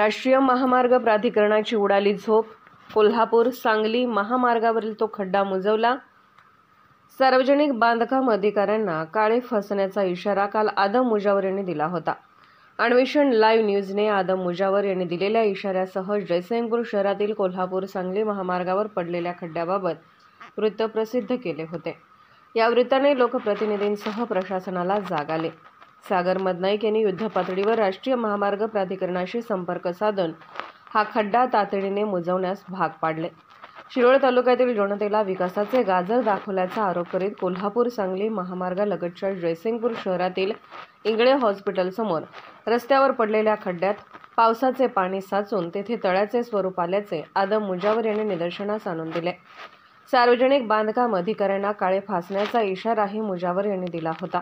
राष्ट्रीय महामार्ग प्राधिकरणाची उडाली झोप। कोल्हापूर सांगली महामार्गावरील तो खड्डा मुजवला। सार्वजनिक बांधकाम अधिकाऱ्यांना काळे फसण्याचा इशारा काल आदम मुजावर यांनी दिला होता। अन्वेषण लाईव्ह न्यूजने आदम मुजावर यांनी दिलेल्या इशाऱ्यासह जयसिंगपूर शहरातील कोल्हापूर सांगली महामार्गावर पडलेल्या खड्ड्याबाबत वृत्त प्रसिद्ध केले होते। या वृत्ताने लोकप्रतिनिधींसह प्रशासनाला जाग आले। सागर मदनाईक यांनी युद्धपातळीवर राष्ट्रीय महामार्ग प्राधिकरणाशी संपर्क साधून हा खड्डा तातडीने मुजवण्यास भाग पाडले। शिरोळ तालुक्यातील जनतेला विकासाचे गाजर दाखवल्याचा आरोप करीत कोल्हापूर सांगली महामार्गालगतच्या जयसिंगपूर शहरातील इंगळे हॉस्पिटल समोर रस्त्यावर पडलेल्या खड्ड्यात पावसाचे पाणी साचून तेथे तळ्याचे स्वरूप आल्याचे आदम मुजावर यांनी निदर्शनास आणून दिले। सार्वजनिक बांधकाम अधिकाऱ्यांना काळे फासण्याचा इशाराही मुजावर यांनी दिला होता।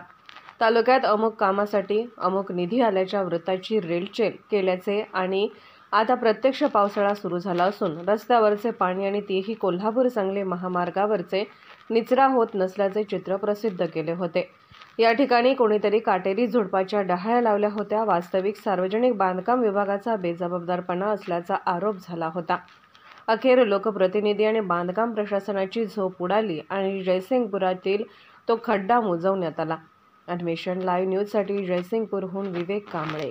तालुक्यात अमुक कामासाठी अमुक निधी आल्याच्या वृत्ताची रेलचेल केल्याचे आणि आता प्रत्यक्ष पावसाळा सुरू झाला असून रस्त्यावरचे पाणी आणि तेही कोल्हापूर सांगली महामार्गावरचे निचरा होत नसल्याचे चित्र प्रसिद्ध केले होते। या ठिकाणी कोणीतरी काटेरी झुडपाच्या डहाळ्या लावल्या होत्या। वास्तविक सार्वजनिक बांधकाम विभागाचा बेजबाबदारपणा असल्याचा आरोप झाला होता। अखेर लोकप्रतिनिधी आणि बांधकाम प्रशासनाची झोप उडाली आणि जयसिंगपुरातील तो खड्डा मुजवण्यात आला। अन्वेषण लाईव्ह न्यूजसाठी जयसिंगपूरहून विवेक कांबळे।